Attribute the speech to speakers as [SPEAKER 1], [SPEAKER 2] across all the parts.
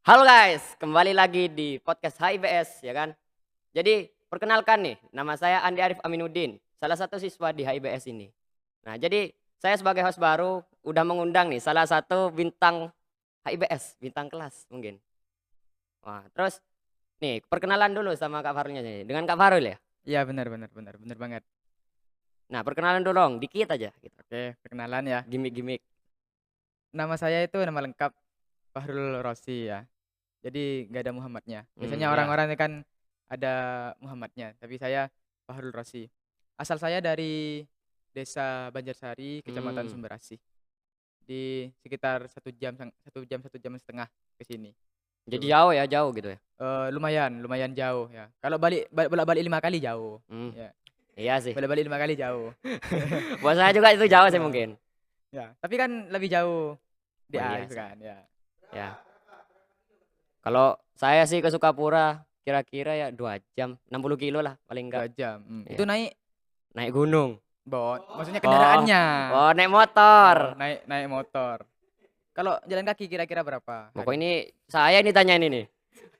[SPEAKER 1] Halo guys, kembali lagi di podcast HIBS ya kan. Jadi perkenalkan nih, nama saya Andi Arif Aminuddin, salah satu siswa di HIBS ini. Nah, jadi saya sebagai host baru udah mengundang nih salah satu bintang HIBS, bintang kelas mungkin. Wah, terus nih perkenalan dulu sama Kak Farulnya nih. Dengan Kak Farul ya.
[SPEAKER 2] Iya, benar banget.
[SPEAKER 1] Nah, perkenalan dulu dong, dikit aja gitu.
[SPEAKER 2] Oke, perkenalan ya.
[SPEAKER 1] Gimik-gimik.
[SPEAKER 2] Nama saya itu nama lengkap Fahrul Rosi ya. Jadi nggak ada Muhammadnya. Biasanya
[SPEAKER 1] Ya.
[SPEAKER 2] orang-orang ini kan ada Muhammadnya, tapi saya Fahrul Rosi. Asal saya dari Desa Banjarsari, Kecamatan
[SPEAKER 1] Hmm.
[SPEAKER 2] Sumberasih. Di sekitar 1 jam 1 jam 1 jam setengah ke sini.
[SPEAKER 1] Jadi
[SPEAKER 2] Tuh.
[SPEAKER 1] jauh ya, jauh gitu ya.
[SPEAKER 2] Lumayan jauh ya. Kalau bolak-balik 5 kali jauh.
[SPEAKER 1] Hmm.
[SPEAKER 2] Ya,
[SPEAKER 1] Iya sih.
[SPEAKER 2] bolak-balik 5 kali jauh.
[SPEAKER 1] Buat saya juga itu jauh sih
[SPEAKER 2] Ya,
[SPEAKER 1] mungkin.
[SPEAKER 2] ya. Tapi kan lebih jauh di
[SPEAKER 1] Oh iya
[SPEAKER 2] Arif
[SPEAKER 1] sih.
[SPEAKER 2] kan, ya.
[SPEAKER 1] Ya. Kalau saya sih ke Sukapura kira-kira ya 2 jam, 60 kilo lah paling enggak.
[SPEAKER 2] 2 jam, itu
[SPEAKER 1] Iya,
[SPEAKER 2] naik
[SPEAKER 1] naik gunung.
[SPEAKER 2] maksudnya
[SPEAKER 1] Oh,
[SPEAKER 2] kendaraannya.
[SPEAKER 1] oh naik motor.
[SPEAKER 2] Oh, naik naik motor. Kalau jalan kaki kira-kira berapa
[SPEAKER 1] Pokok
[SPEAKER 2] hari?
[SPEAKER 1] ini saya ini tanya ini nih.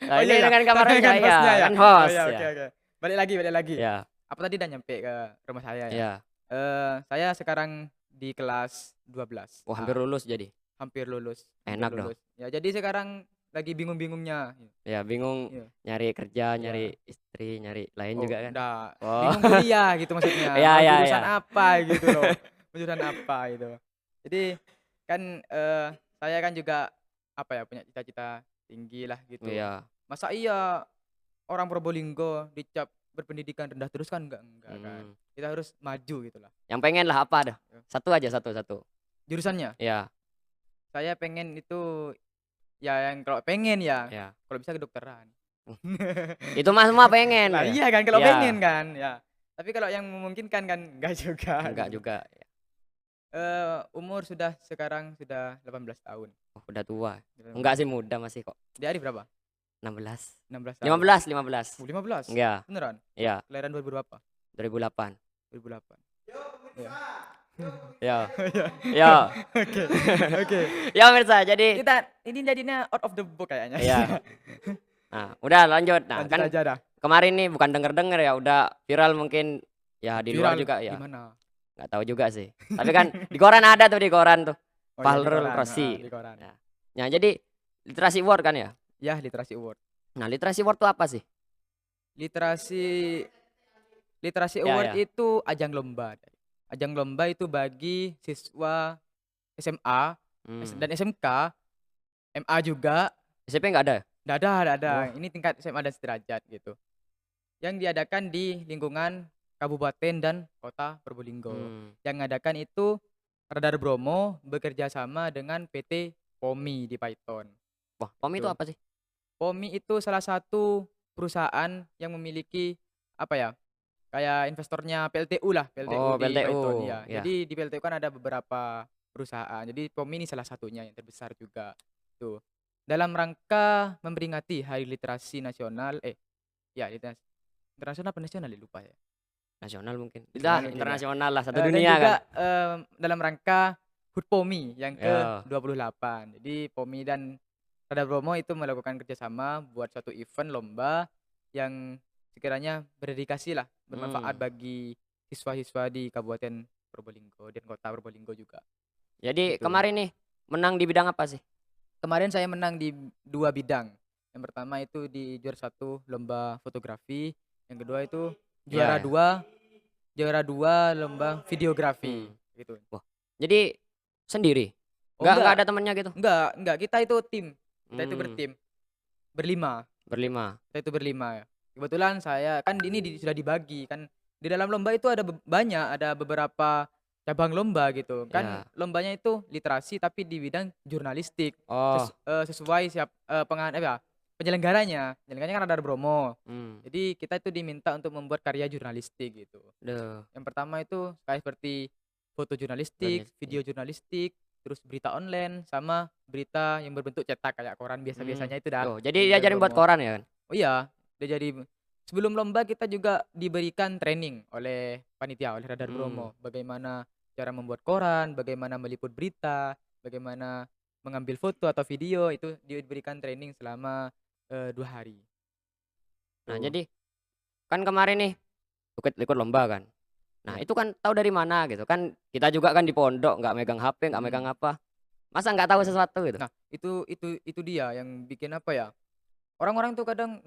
[SPEAKER 1] Nah,
[SPEAKER 2] Oh,
[SPEAKER 1] ini
[SPEAKER 2] iya ya,
[SPEAKER 1] dengan kamar
[SPEAKER 2] dengan
[SPEAKER 1] saya,
[SPEAKER 2] hostnya ya?
[SPEAKER 1] kan
[SPEAKER 2] Oh
[SPEAKER 1] host
[SPEAKER 2] ya,
[SPEAKER 1] ya.
[SPEAKER 2] oke. Balik lagi.
[SPEAKER 1] Ya,
[SPEAKER 2] Apa tadi udah nyampe ke rumah saya ya?
[SPEAKER 1] ya.
[SPEAKER 2] Saya sekarang di kelas 12
[SPEAKER 1] Wah, hampir
[SPEAKER 2] A,
[SPEAKER 1] lulus jadi.
[SPEAKER 2] hampir
[SPEAKER 1] Enak dong.
[SPEAKER 2] lulus. Ya, jadi sekarang lagi bingung-bingungnya.
[SPEAKER 1] Ya, bingung
[SPEAKER 2] Iya,
[SPEAKER 1] nyari kerja, nyari
[SPEAKER 2] iya.
[SPEAKER 1] istri, nyari lain
[SPEAKER 2] Oh,
[SPEAKER 1] juga kan.
[SPEAKER 2] enggak,
[SPEAKER 1] Oh.
[SPEAKER 2] bingung kuliah gitu maksudnya,
[SPEAKER 1] Ya,
[SPEAKER 2] mau
[SPEAKER 1] ya,
[SPEAKER 2] jurusan
[SPEAKER 1] ya.
[SPEAKER 2] apa gitu loh, jurusan apa gitu. Jadi kan, saya kan juga, apa ya, punya cita-cita tinggi lah gitu.
[SPEAKER 1] Iya.
[SPEAKER 2] Masa iya orang Probolinggo dicap berpendidikan rendah terus kan enggak kan.
[SPEAKER 1] Hmm.
[SPEAKER 2] Kita harus maju gitulah.
[SPEAKER 1] Yang pengen lah apa dah?
[SPEAKER 2] Ya.
[SPEAKER 1] Satu aja, satu.
[SPEAKER 2] Jurusannya,
[SPEAKER 1] Ya,
[SPEAKER 2] saya pengen itu ya yang kalau pengen ya,
[SPEAKER 1] ya.
[SPEAKER 2] kalau bisa kedokteran.
[SPEAKER 1] Itu mah semua pengen
[SPEAKER 2] Lah
[SPEAKER 1] ya.
[SPEAKER 2] iya kan kalau pengen
[SPEAKER 1] Ya,
[SPEAKER 2] kan, ya. Tapi kalau yang memungkinkan kan enggak juga
[SPEAKER 1] enggak
[SPEAKER 2] gitu.
[SPEAKER 1] juga.
[SPEAKER 2] Umur sekarang sudah 18 tahun.
[SPEAKER 1] Oh, udah tua. Enggak
[SPEAKER 2] 18.
[SPEAKER 1] sih, muda masih kok.
[SPEAKER 2] Di hari berapa?
[SPEAKER 1] 16.
[SPEAKER 2] 16
[SPEAKER 1] lima
[SPEAKER 2] tahun.
[SPEAKER 1] belas lima belas
[SPEAKER 2] 15?
[SPEAKER 1] Iya,
[SPEAKER 2] Beneran?
[SPEAKER 1] iya,
[SPEAKER 2] Kelahiran 2000 berapa?
[SPEAKER 1] 2008.
[SPEAKER 2] 2008. Iya.
[SPEAKER 1] Ya,
[SPEAKER 2] Iya.
[SPEAKER 1] ya.
[SPEAKER 2] Oke. Oke.
[SPEAKER 1] Ya pemirsa, jadi
[SPEAKER 2] Kita ini jadinya out of the book kayaknya.
[SPEAKER 1] ya. Nah, udah lanjut. Nah,
[SPEAKER 2] Lanjut
[SPEAKER 1] kan
[SPEAKER 2] aja dah.
[SPEAKER 1] kemarin nih bukan denger-denger ya, udah viral mungkin ya di luar
[SPEAKER 2] Viral
[SPEAKER 1] juga
[SPEAKER 2] di
[SPEAKER 1] ya.
[SPEAKER 2] mana?
[SPEAKER 1] Nggak tahu juga sih. Tapi kan di koran ada tuh, di koran tuh.
[SPEAKER 2] Oh iya di
[SPEAKER 1] Fahrul
[SPEAKER 2] koran, heeh,
[SPEAKER 1] Rosi.
[SPEAKER 2] di koran.
[SPEAKER 1] Ya. Nah, jadi literasi award kan ya.
[SPEAKER 2] Ya, Literasi Award.
[SPEAKER 1] Nah, literasi award tuh apa sih?
[SPEAKER 2] Literasi Literasi
[SPEAKER 1] Ya,
[SPEAKER 2] Award
[SPEAKER 1] ya.
[SPEAKER 2] itu ajang lomba. Ajang lomba itu bagi siswa SMA
[SPEAKER 1] Hmm.
[SPEAKER 2] dan SMK, MA juga.
[SPEAKER 1] SMP nggak ada?
[SPEAKER 2] Nggak ada.
[SPEAKER 1] Wah.
[SPEAKER 2] Ini tingkat SMA dan sederajat gitu. Yang diadakan di lingkungan Kabupaten dan Kota Probolinggo.
[SPEAKER 1] Hmm.
[SPEAKER 2] Yang mengadakan itu Radar Bromo bekerja sama dengan PT POMI di Python.
[SPEAKER 1] Wah, POM itu
[SPEAKER 2] Tuh.
[SPEAKER 1] apa sih?
[SPEAKER 2] POMI itu salah satu perusahaan yang memiliki apa ya? Kayak investornya PLTU lah, PLTU
[SPEAKER 1] Oh,
[SPEAKER 2] di
[SPEAKER 1] PLTU.
[SPEAKER 2] Python ya.
[SPEAKER 1] Ya.
[SPEAKER 2] Jadi di PLTU kan ada beberapa perusahaan. Jadi POMI ini salah satunya yang terbesar juga. Tuh. Dalam rangka memperingati Hari Literasi Nasional, ya literasi internasional apa nasional ya lupa ya.
[SPEAKER 1] Nasional mungkin.
[SPEAKER 2] Nasional
[SPEAKER 1] Udah
[SPEAKER 2] mungkin ya.
[SPEAKER 1] internasional lah, satu
[SPEAKER 2] Dan
[SPEAKER 1] dunia
[SPEAKER 2] juga
[SPEAKER 1] kan.
[SPEAKER 2] dalam rangka HUT POMI yang
[SPEAKER 1] Ya.
[SPEAKER 2] ke-28. Jadi POMI dan Radar Bromo itu melakukan kerjasama buat suatu event lomba yang sekiranya berdedikasi lah, bermanfaat
[SPEAKER 1] Hmm.
[SPEAKER 2] bagi siswa-siswa di Kabupaten Probolinggo dan Kota Probolinggo juga.
[SPEAKER 1] Jadi
[SPEAKER 2] Gitu.
[SPEAKER 1] kemarin nih menang di bidang apa sih?
[SPEAKER 2] Kemarin saya menang di 2 bidang. Yang pertama itu di juara 1 lomba fotografi, yang kedua itu
[SPEAKER 1] Iya,
[SPEAKER 2] juara
[SPEAKER 1] ya.
[SPEAKER 2] 2 juara 2 lomba videografi,
[SPEAKER 1] Hmm.
[SPEAKER 2] gitu.
[SPEAKER 1] Wah, jadi sendiri?
[SPEAKER 2] Oh
[SPEAKER 1] Nggak
[SPEAKER 2] enggak,
[SPEAKER 1] ada temennya gitu?
[SPEAKER 2] enggak, kita itu tim. Kita itu
[SPEAKER 1] Hmm.
[SPEAKER 2] bertim, berlima.
[SPEAKER 1] Berlima.
[SPEAKER 2] Kita itu berlima ya. Kebetulan saya kan ini sudah dibagi kan di dalam lomba itu ada banyak, ada beberapa cabang lomba gitu. Kan
[SPEAKER 1] Ya.
[SPEAKER 2] lombanya itu literasi tapi di bidang jurnalistik.
[SPEAKER 1] Oh.
[SPEAKER 2] Sesuai penyelenggaranya kan Radar Bromo.
[SPEAKER 1] Hmm.
[SPEAKER 2] Jadi kita itu diminta untuk membuat karya jurnalistik gitu.
[SPEAKER 1] Duh.
[SPEAKER 2] Yang pertama itu kayak seperti foto jurnalistik,
[SPEAKER 1] Jurnalistik.
[SPEAKER 2] video jurnalistik, terus berita online sama berita yang berbentuk cetak kayak koran biasa-biasanya itu dah.
[SPEAKER 1] Oh, jadi
[SPEAKER 2] Di Radar
[SPEAKER 1] diajarin buat
[SPEAKER 2] Bromo.
[SPEAKER 1] koran ya kan?
[SPEAKER 2] Oh iya, udah jadi sebelum lomba kita juga diberikan training oleh panitia, oleh Radar
[SPEAKER 1] Hmm.
[SPEAKER 2] Bromo, bagaimana cara membuat koran, bagaimana meliput berita, bagaimana mengambil foto atau video itu diberikan training selama 2 hari.
[SPEAKER 1] Nah,
[SPEAKER 2] Tuh.
[SPEAKER 1] jadi kan kemarin nih ikut lomba kan. Nah,
[SPEAKER 2] Ya.
[SPEAKER 1] itu kan tahu dari mana gitu kan, kita juga kan di pondok nggak megang HP, nggak megang
[SPEAKER 2] Mm.
[SPEAKER 1] apa. Masa nggak tahu sesuatu gitu?
[SPEAKER 2] Nah, itu dia yang bikin apa ya? Orang-orang tuh kadang,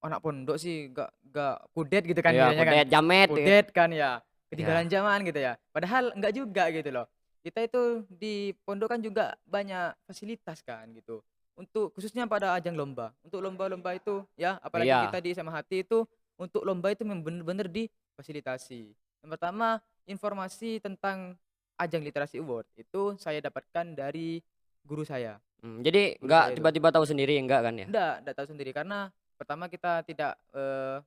[SPEAKER 2] anak pondok sih nggak kudet gitu kan
[SPEAKER 1] Iya,
[SPEAKER 2] bilangnya kan.
[SPEAKER 1] kudet, jamet gitu.
[SPEAKER 2] Kudet kan ya, ketinggalan
[SPEAKER 1] Iya.
[SPEAKER 2] zaman gitu ya. Padahal enggak juga gitu loh. Kita itu di pondok kan juga banyak fasilitas kan gitu. Untuk khususnya pada ajang lomba. Untuk lomba-lomba itu ya, apalagi kita
[SPEAKER 1] Iya.
[SPEAKER 2] di SMA Hati itu untuk lomba itu memang bener-bener difasilitasi. Yang pertama, informasi tentang ajang literasi award itu saya dapatkan dari guru saya.
[SPEAKER 1] Jadi
[SPEAKER 2] Guru
[SPEAKER 1] nggak
[SPEAKER 2] saya itu.
[SPEAKER 1] tiba-tiba tahu sendiri enggak kan ya?
[SPEAKER 2] Enggak tahu sendiri karena pertama kita tidak,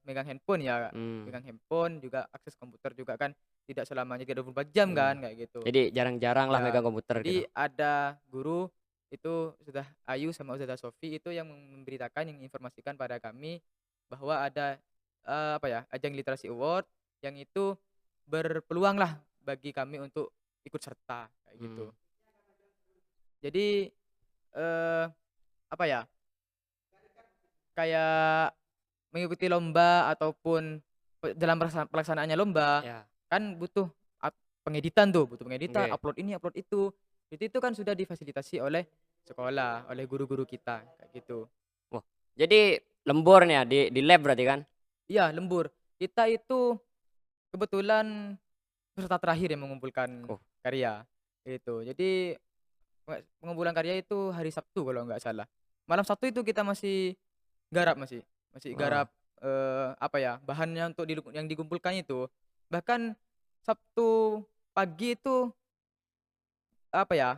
[SPEAKER 2] megang handphone ya, Kak.
[SPEAKER 1] Mmm.
[SPEAKER 2] Megang handphone juga akses komputer juga kan tidak selamanya 24 jam
[SPEAKER 1] Mhm.
[SPEAKER 2] kan, kayak gitu.
[SPEAKER 1] Jadi jarang-jarang lah
[SPEAKER 2] Ya,
[SPEAKER 1] megang komputer gitu.
[SPEAKER 2] jadi ada guru itu Ustadzah Ayu sama Ustadzah Sofi itu yang memberitakan, yang menginformasikan pada kami bahwa ada, apa ya, ajang literasi award yang itu berpeluang lah bagi kami untuk ikut serta, kayak gitu.
[SPEAKER 1] Mmm.
[SPEAKER 2] Jadi, apa ya, kayak mengikuti lomba ataupun dalam pelaksanaannya lomba,
[SPEAKER 1] Ya.
[SPEAKER 2] kan butuh pengeditan tuh, butuh pengeditan,
[SPEAKER 1] Oke.
[SPEAKER 2] upload ini, upload itu. Itu kan sudah difasilitasi oleh sekolah, oleh guru-guru kita, kayak gitu.
[SPEAKER 1] Wah, jadi lembur nih ya di lab berarti kan?
[SPEAKER 2] Iya, lembur. Kita itu kebetulan peserta terakhir yang mengumpulkan
[SPEAKER 1] Oh.
[SPEAKER 2] karya, gitu. Jadi pengumpulan karya itu hari Sabtu kalau nggak salah. Malam Sabtu itu kita masih garap masih
[SPEAKER 1] Heeh.
[SPEAKER 2] garap, apa ya, bahannya untuk yang dikumpulkan itu. Bahkan Sabtu pagi itu, apa ya,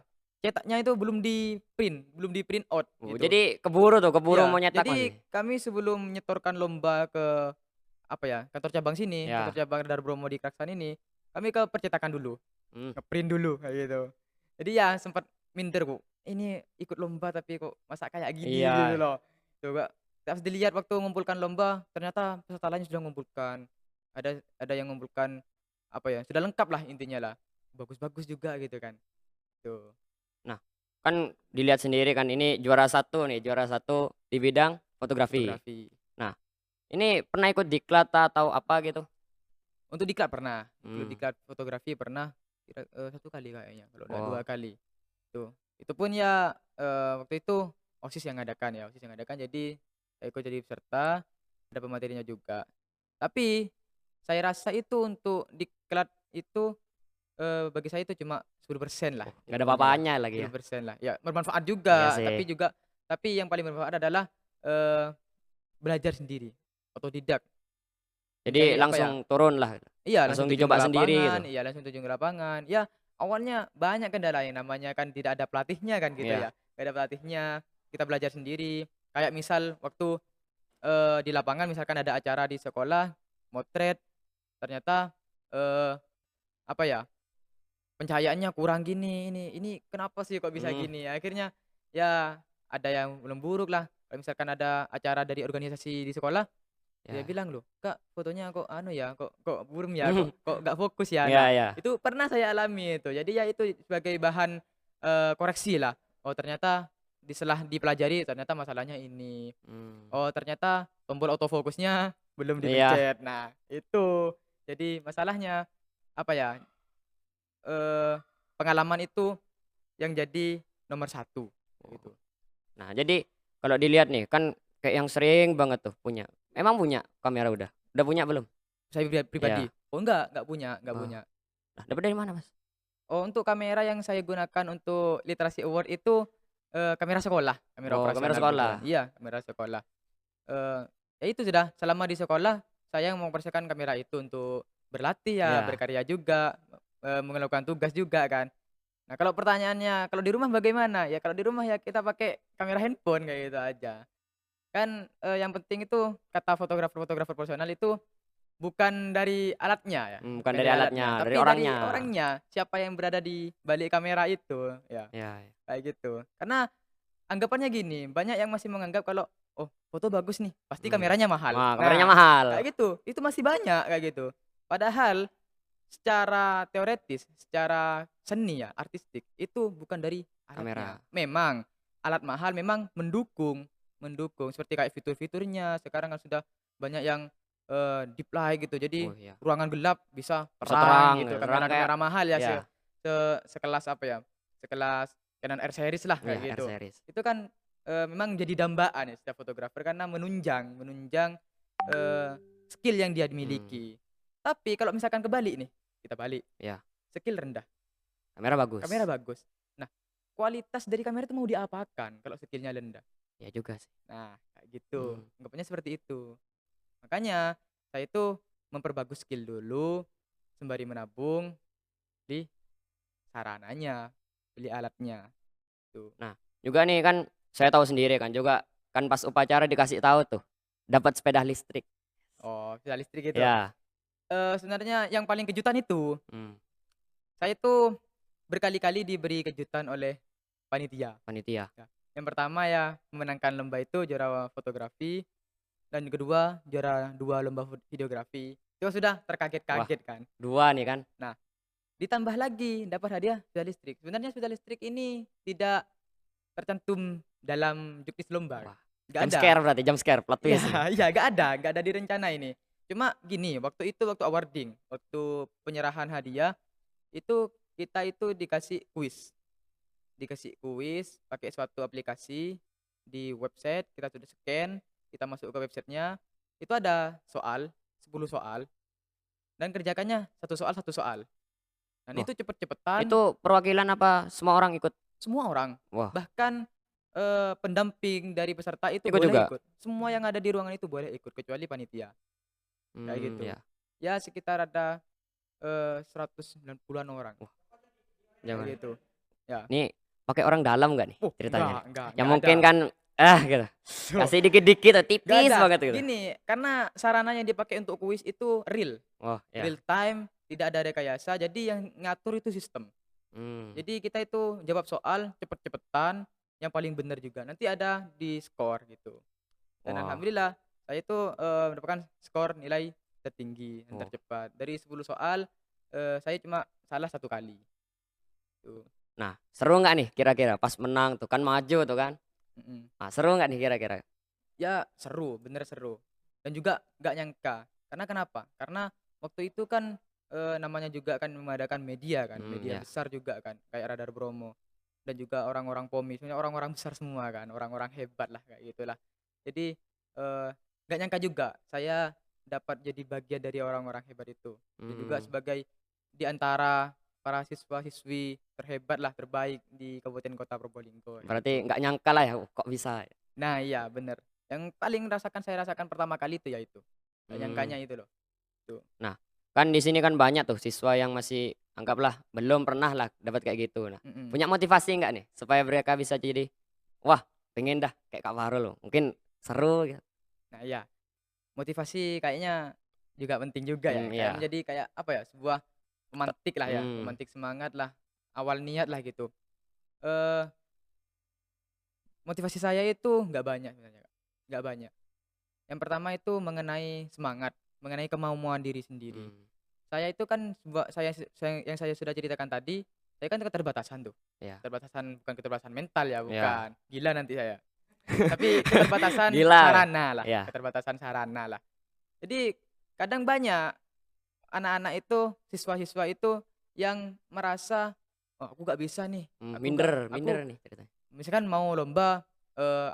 [SPEAKER 2] cetaknya itu belum di-print out
[SPEAKER 1] Oh,
[SPEAKER 2] gitu.
[SPEAKER 1] jadi keburu
[SPEAKER 2] Iya,
[SPEAKER 1] mau nyetak
[SPEAKER 2] jadi
[SPEAKER 1] masih?
[SPEAKER 2] kami sebelum menyetorkan lomba ke, apa ya, kantor
[SPEAKER 1] Ya.
[SPEAKER 2] cabang Dar Bromo di Kraksan ini, kami ke percetakan dulu,
[SPEAKER 1] Mmm.
[SPEAKER 2] nge-print dulu kayak gitu. Jadi ya sempat minder, kok, ini ikut lomba tapi kok masa kayak gini gitu
[SPEAKER 1] Iya.
[SPEAKER 2] loh. Coba pas dilihat waktu mengumpulkan lomba, ternyata peserta lain sudah mengumpulkan. Ada yang mengumpulkan, apa ya, sudah lengkap lah intinya lah. Bagus-bagus juga gitu kan. Tuh,
[SPEAKER 1] Nah, kan dilihat sendiri kan ini juara satu nih, juara satu di bidang fotografi.
[SPEAKER 2] fotografi.
[SPEAKER 1] Nah, ini pernah ikut diklat atau apa gitu?
[SPEAKER 2] Untuk diklat pernah, untuk
[SPEAKER 1] Mmm.
[SPEAKER 2] diklat fotografi pernah 1 kali kayaknya, kalau nggak 2
[SPEAKER 1] Oh.
[SPEAKER 2] kali. Tuh, itu pun ya, waktu itu OSIS yang ngadakan ya, OSIS yang ngadakan, jadi saya ikut jadi peserta, ada pematerinya juga. Tapi saya rasa itu untuk diklat itu, bagi saya itu cuma 10% lah
[SPEAKER 1] Oh, nggak ada
[SPEAKER 2] jatuhnya ya,
[SPEAKER 1] apa-apanya lagi ya?
[SPEAKER 2] 10% lah. Ya bermanfaat
[SPEAKER 1] Iya
[SPEAKER 2] juga,
[SPEAKER 1] sih.
[SPEAKER 2] tapi yang paling bermanfaat adalah, eee, belajar sendiri, otodidak.
[SPEAKER 1] Jadi
[SPEAKER 2] Mencari, apa ya,
[SPEAKER 1] langsung turun lah,
[SPEAKER 2] iya, langsung
[SPEAKER 1] langsung
[SPEAKER 2] terjun ke
[SPEAKER 1] dicoba sendiri
[SPEAKER 2] lapangan,
[SPEAKER 1] gitu?
[SPEAKER 2] iya, langsung terjun ke lapangan. Ya, awalnya banyak kendala, yang namanya kan tidak ada pelatihnya kan gitu ya,
[SPEAKER 1] Iya.
[SPEAKER 2] nggak ada pelatihnya, kita belajar sendiri. Kayak misal waktu, di lapangan misalkan ada acara di sekolah, motret, ternyata, eee, apa ya, pencahayaannya kurang gini, ini kenapa sih kok bisa
[SPEAKER 1] Mmm.
[SPEAKER 2] gini? Akhirnya ya ada yang belum buruk lah, kalau misalkan ada acara dari organisasi di sekolah, dia
[SPEAKER 1] Ya.
[SPEAKER 2] bilang, "Loh, Kak, fotonya kok anu ya, kok buram ya,
[SPEAKER 1] Mhm.
[SPEAKER 2] kok nggak fokus ya?"
[SPEAKER 1] Iya
[SPEAKER 2] Nah,
[SPEAKER 1] iya.
[SPEAKER 2] itu pernah saya alami itu. Jadi ya itu sebagai bahan, koreksi lah. Oh, ternyata setelah dipelajari ternyata masalahnya ini.
[SPEAKER 1] Mmm.
[SPEAKER 2] Oh, ternyata tombol autofokusnya belum
[SPEAKER 1] Iya.
[SPEAKER 2] dipencet. Nah, itu. Jadi masalahnya, apa ya, eee, pengalaman itu yang jadi nomor satu
[SPEAKER 1] Oh.
[SPEAKER 2] gitu.
[SPEAKER 1] Nah, jadi kalau dilihat nih kan kayak yang sering banget tuh punya. Emang punya kamera udah? Udah punya belum?
[SPEAKER 2] Saya pribadi,
[SPEAKER 1] Iya.
[SPEAKER 2] oh nggak
[SPEAKER 1] Oh.
[SPEAKER 2] punya.
[SPEAKER 1] Nah, dapat dari mana, Mas?
[SPEAKER 2] Oh, untuk kamera yang saya gunakan untuk literasi award itu, kamera sekolah, kamera
[SPEAKER 1] Oh, kamera
[SPEAKER 2] operasional kebetulan.
[SPEAKER 1] sekolah.
[SPEAKER 2] Iya, kamera sekolah. Eee, ya itu sudah, selama di sekolah saya mempersiapkan kamera itu untuk berlatih ya,
[SPEAKER 1] Iya.
[SPEAKER 2] berkarya juga, melakukan tugas juga kan. Nah, kalau pertanyaannya kalau di rumah bagaimana? Ya kalau di rumah ya kita pakai kamera handphone kayak gitu aja. Kan, yang penting itu kata fotografer-fotografer profesional itu bukan dari alatnya ya,
[SPEAKER 1] Bukan
[SPEAKER 2] bukan
[SPEAKER 1] dari
[SPEAKER 2] dari
[SPEAKER 1] alatnya,
[SPEAKER 2] alatnya,
[SPEAKER 1] dari
[SPEAKER 2] tapi dari
[SPEAKER 1] orangnya.
[SPEAKER 2] orangnya, siapa yang berada di balik kamera itu, ya,
[SPEAKER 1] Iya iya.
[SPEAKER 2] kayak gitu. Karena anggapannya gini, banyak yang masih menganggap kalau, "Oh, foto bagus nih, pasti
[SPEAKER 1] Mmm.
[SPEAKER 2] kameranya mahal."
[SPEAKER 1] Wah, kameranya
[SPEAKER 2] Nah,
[SPEAKER 1] mahal.
[SPEAKER 2] kayak gitu, itu masih banyak kayak gitu. Padahal secara teoretis, secara seni ya, artistik, itu bukan dari alatnya.
[SPEAKER 1] Kamera.
[SPEAKER 2] Memang alat mahal memang mendukung mendukung seperti kayak fitur-fiturnya sekarang kan sudah banyak yang, deep light gitu. Jadi
[SPEAKER 1] Oh iya.
[SPEAKER 2] ruangan gelap bisa
[SPEAKER 1] Bisa
[SPEAKER 2] terang
[SPEAKER 1] terang,
[SPEAKER 2] gitu,
[SPEAKER 1] terang kayak
[SPEAKER 2] kamera-kamera mahal ya
[SPEAKER 1] ya,
[SPEAKER 2] se sekelas apa ya, sekelas Canon R series lah
[SPEAKER 1] iya
[SPEAKER 2] kayak
[SPEAKER 1] R
[SPEAKER 2] gitu.
[SPEAKER 1] series.
[SPEAKER 2] Itu kan, memang jadi dambaan ya setiap fotografer karena menunjang menunjang, eee, skill yang dia
[SPEAKER 1] Mmm,
[SPEAKER 2] miliki. Tapi kalau misalkan kebalik nih, kita balik,
[SPEAKER 1] iya,
[SPEAKER 2] skill rendah,
[SPEAKER 1] kamera bagus.
[SPEAKER 2] kamera bagus. Nah, kualitas dari kamera itu mau diapakan kalau skillnya rendah?
[SPEAKER 1] Iya juga sih.
[SPEAKER 2] Nah, kayak gitu,
[SPEAKER 1] Mmm,
[SPEAKER 2] anggapannya seperti itu. Makanya saya itu memperbagus skill dulu sembari menabung di sarananya, beli alatnya, tuh.
[SPEAKER 1] nah, juga nih kan saya tahu sendiri kan juga, kan pas upacara dikasih tahu tuh, dapat sepeda listrik.
[SPEAKER 2] Oh, bisa listrik itu?
[SPEAKER 1] Ya,
[SPEAKER 2] Sebenarnya yang paling kejutan itu,
[SPEAKER 1] mmm,
[SPEAKER 2] saya itu berkali-kali diberi kejutan oleh panitia.
[SPEAKER 1] panitia.
[SPEAKER 2] Ya, yang pertama ya memenangkan lomba itu juara fotografi, dan yang kedua juara 2 lomba videografi. Itu sudah
[SPEAKER 1] Wah,
[SPEAKER 2] terkaget-kaget kan.
[SPEAKER 1] 2 nih kan,
[SPEAKER 2] Nah, ditambah lagi dapat hadiah sepeda listrik. Sebenarnya sepeda listrik ini tidak tercantum dalam juknis lomba,
[SPEAKER 1] wah,
[SPEAKER 2] nggak
[SPEAKER 1] jump
[SPEAKER 2] ada.
[SPEAKER 1] scare berarti, jump scare, plot
[SPEAKER 2] Iya
[SPEAKER 1] twist nih.
[SPEAKER 2] iya, nggak ada di rencana ini. Cuma gini, waktu itu waktu awarding, waktu penyerahan hadiah, itu kita itu dikasih kuis pakai suatu aplikasi di website, kita sudah scan, kita masuk ke websitenya, itu ada soal, 10 soal, dan kerjakannya satu soal. Dan
[SPEAKER 1] Wah,
[SPEAKER 2] itu cepet-cepetan,
[SPEAKER 1] itu perwakilan apa semua orang ikut?
[SPEAKER 2] semua orang,
[SPEAKER 1] Wah,
[SPEAKER 2] bahkan, pendamping dari peserta itu
[SPEAKER 1] ikut
[SPEAKER 2] boleh
[SPEAKER 1] juga?
[SPEAKER 2] ikut. Semua yang ada di ruangan itu boleh ikut, kecuali panitia, kayak gitu.
[SPEAKER 1] Ya.
[SPEAKER 2] Ya sekitar ada, 190-an orang,
[SPEAKER 1] Wah,
[SPEAKER 2] kayak
[SPEAKER 1] jangan.
[SPEAKER 2] gitu. Ya.
[SPEAKER 1] Nih pakai orang dalam nggak nih
[SPEAKER 2] Oh,
[SPEAKER 1] ceritanya nih? Yang
[SPEAKER 2] enggak ada.
[SPEAKER 1] mungkin kan, gitu, kasih dikit-dikit tuh,
[SPEAKER 2] Nggak
[SPEAKER 1] tipis
[SPEAKER 2] ada.
[SPEAKER 1] banget gitu.
[SPEAKER 2] Gini, karena sarana yang dipakai untuk kuis itu real,
[SPEAKER 1] Oh, ya,
[SPEAKER 2] real time, tidak ada rekayasa, jadi yang ngatur itu sistem.
[SPEAKER 1] mmm,
[SPEAKER 2] Jadi kita itu jawab soal cepet-cepetan, yang paling benar juga, nanti ada di skor gitu. Dan
[SPEAKER 1] wah,
[SPEAKER 2] alhamdulillah saya itu, mendapatkan skor nilai tertinggi yang
[SPEAKER 1] oh.
[SPEAKER 2] tercepat. Dari 10 soal, saya cuma salah 1 kali, tuh.
[SPEAKER 1] Nah, seru nggak nih kira-kira pas menang tuh, kan maju tuh kan?
[SPEAKER 2] Mhm.
[SPEAKER 1] Nah, seru nggak nih kira-kira?
[SPEAKER 2] Ya seru, bener seru. Dan juga nggak nyangka. Karena kenapa? Karena waktu itu kan, namanya juga kan mengadakan media kan, media
[SPEAKER 1] Ya,
[SPEAKER 2] besar juga kan, kayak Radar Bromo, dan juga orang-orang POMI, sebenarnya orang-orang besar semua kan, orang-orang hebat lah, kayak gitulah. Jadi, nggak nyangka juga saya dapat jadi bagian dari orang-orang hebat itu. Dan juga
[SPEAKER 1] mmm,
[SPEAKER 2] sebagai di antara para siswa-siswi terhebat lah, terbaik di kabupaten kota Probolinggo, kayak
[SPEAKER 1] berarti
[SPEAKER 2] gitu.
[SPEAKER 1] nggak nyangka lah ya, kok bisa ya?
[SPEAKER 2] Nah iya bener, yang paling saya rasakan pertama kali itu ya itu, nggak
[SPEAKER 1] Mmm,
[SPEAKER 2] nyangkanya itu loh, tuh.
[SPEAKER 1] nah, kan di sini kan banyak tuh siswa yang masih anggaplah belum pernah lah dapat kayak gitu. Nah,
[SPEAKER 2] Mhm.
[SPEAKER 1] punya motivasi nggak nih supaya mereka bisa jadi, "Wah, pengen dah kayak Kak Fahrul loh." Mungkin seru gitu.
[SPEAKER 2] Nah iya, motivasi kayaknya juga penting juga ya, kayak
[SPEAKER 1] Iya,
[SPEAKER 2] menjadi kayak apa ya, sebuah pemantik lah ya,
[SPEAKER 1] mmm,
[SPEAKER 2] pemantik semangat lah, awal niat lah gitu. Eee, Motivasi saya itu nggak banyak sebenarnya Kak, nggak banyak. Yang pertama itu mengenai semangat, mengenai kemauan diri sendiri.
[SPEAKER 1] mmm,
[SPEAKER 2] Saya itu kan yang saya sudah ceritakan tadi, saya kan keterbatasan tuh,
[SPEAKER 1] iya,
[SPEAKER 2] bukan keterbatasan mental ya,
[SPEAKER 1] iya.
[SPEAKER 2] bukan, gila nanti saya. Tapi keterbatasan
[SPEAKER 1] Gila,
[SPEAKER 2] sarana lah,
[SPEAKER 1] iya,
[SPEAKER 2] keterbatasan sarana lah. Jadi kadang banyak anak-anak itu, siswa-siswa itu yang merasa, "Oh aku nggak bisa nih,
[SPEAKER 1] minder minder
[SPEAKER 2] aku"
[SPEAKER 1] nih ceritanya.
[SPEAKER 2] misalkan mau lomba,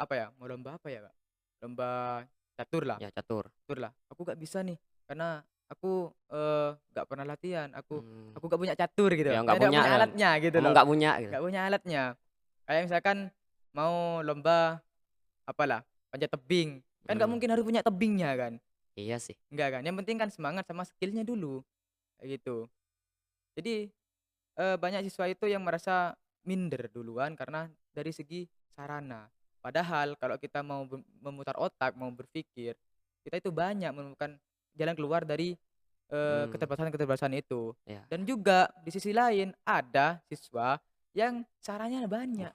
[SPEAKER 2] apa ya, mau lomba apa ya, Kak? Lomba catur lah.
[SPEAKER 1] Ya catur,
[SPEAKER 2] Betul lah, "Aku nggak bisa nih, karena aku, nggak pernah latihan,
[SPEAKER 1] mmm,
[SPEAKER 2] aku nggak punya catur," gitu,
[SPEAKER 1] ya
[SPEAKER 2] saya
[SPEAKER 1] nggak
[SPEAKER 2] nggak
[SPEAKER 1] punya
[SPEAKER 2] punya
[SPEAKER 1] kan,
[SPEAKER 2] alatnya gitu
[SPEAKER 1] ngomong
[SPEAKER 2] loh,
[SPEAKER 1] nggak punya gitu.
[SPEAKER 2] nggak punya alatnya. Kayak misalkan mau lomba apalah, panjat tebing, kan nggak
[SPEAKER 1] Mmm,
[SPEAKER 2] mungkin harus punya tebingnya kan,
[SPEAKER 1] iya sih,
[SPEAKER 2] enggak kan, yang penting kan semangat sama skill-nya dulu, kayak gitu. Jadi, banyak siswa itu yang merasa minder duluan karena dari segi sarana. Padahal kalau kita mau memutar otak, mau berpikir, kita itu banyak menemukan jalan keluar dari,
[SPEAKER 1] mmm,
[SPEAKER 2] keterbatasan-keterbatasan itu.
[SPEAKER 1] iya.
[SPEAKER 2] Dan juga di sisi lain ada siswa yang caranya
[SPEAKER 1] Oh,
[SPEAKER 2] banyak,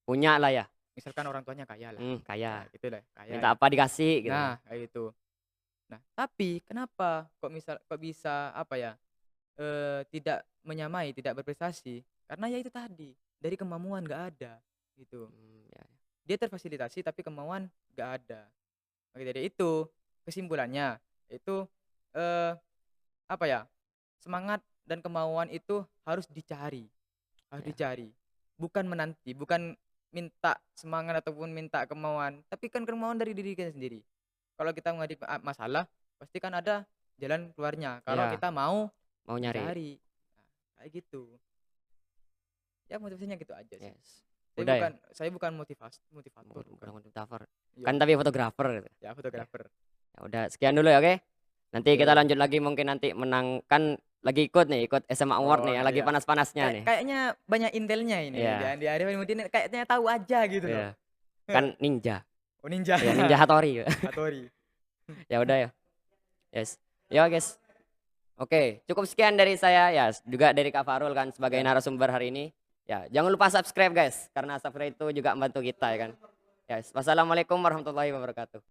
[SPEAKER 1] punya lah ya,
[SPEAKER 2] misalkan orang tuanya kaya lah,
[SPEAKER 1] kaya,
[SPEAKER 2] kayak gitu lah, kaya
[SPEAKER 1] minta apa
[SPEAKER 2] gitu.
[SPEAKER 1] dikasih gitu kan.
[SPEAKER 2] Nah, kayak gitu. Nah, tapi kenapa kok bisa apa ya, tidak menyamai, tidak berprestasi karena ya itu tadi, dari kemampuan nggak ada, gitu.
[SPEAKER 1] Ya.
[SPEAKER 2] Dia terfasilitasi tapi kemauan nggak ada. Maka dari itu, kesimpulannya itu, eee, apa ya, semangat dan kemauan itu harus
[SPEAKER 1] Ya.
[SPEAKER 2] dicari, bukan menanti, bukan minta semangat ataupun minta kemauan, tapi kan kemauan dari diri kita sendiri. Kalau kita menghadapi masalah, pasti kan ada jalan keluarnya, kalau
[SPEAKER 1] Ya,
[SPEAKER 2] kita mau
[SPEAKER 1] mau nyari.
[SPEAKER 2] mencari. Nah, kayak gitu. Ya motivasinya gitu aja sih.
[SPEAKER 1] Yes.
[SPEAKER 2] Saya
[SPEAKER 1] Udah ya?
[SPEAKER 2] bukan saya bukan motivator, bukan.
[SPEAKER 1] Bukan fotografer.
[SPEAKER 2] Iya,
[SPEAKER 1] Kan tapi fotografer gitu.
[SPEAKER 2] ya
[SPEAKER 1] Ya.
[SPEAKER 2] fotografer.
[SPEAKER 1] Ya udah sekian dulu ya, oke? Nanti kita
[SPEAKER 2] Oke.
[SPEAKER 1] lanjut lagi mungkin nanti menang kan lagi ikut nih, ikut SMA Award
[SPEAKER 2] Oh,
[SPEAKER 1] nih yang lagi
[SPEAKER 2] iya.
[SPEAKER 1] panas-panasnya nih.
[SPEAKER 2] Kayaknya banyak intelnya ini
[SPEAKER 1] Iya,
[SPEAKER 2] di Arif Muhyiddin kayaknya tahu aja gitu loh.
[SPEAKER 1] iya. Kan ninja.
[SPEAKER 2] Oh, ninja.
[SPEAKER 1] Ya, ninja Hattori.
[SPEAKER 2] Hattori.
[SPEAKER 1] Ya udah ya. Yes. Ya, guys. Oke, cukup sekian dari saya ya, juga dari Kak Farul kan sebagai
[SPEAKER 2] Ya.
[SPEAKER 1] narasumber hari ini. Ya, jangan lupa subscribe guys, karena subscribe itu juga membantu kita ya kan. Yes. Wassalamualaikum warahmatullahi wabarakatuh.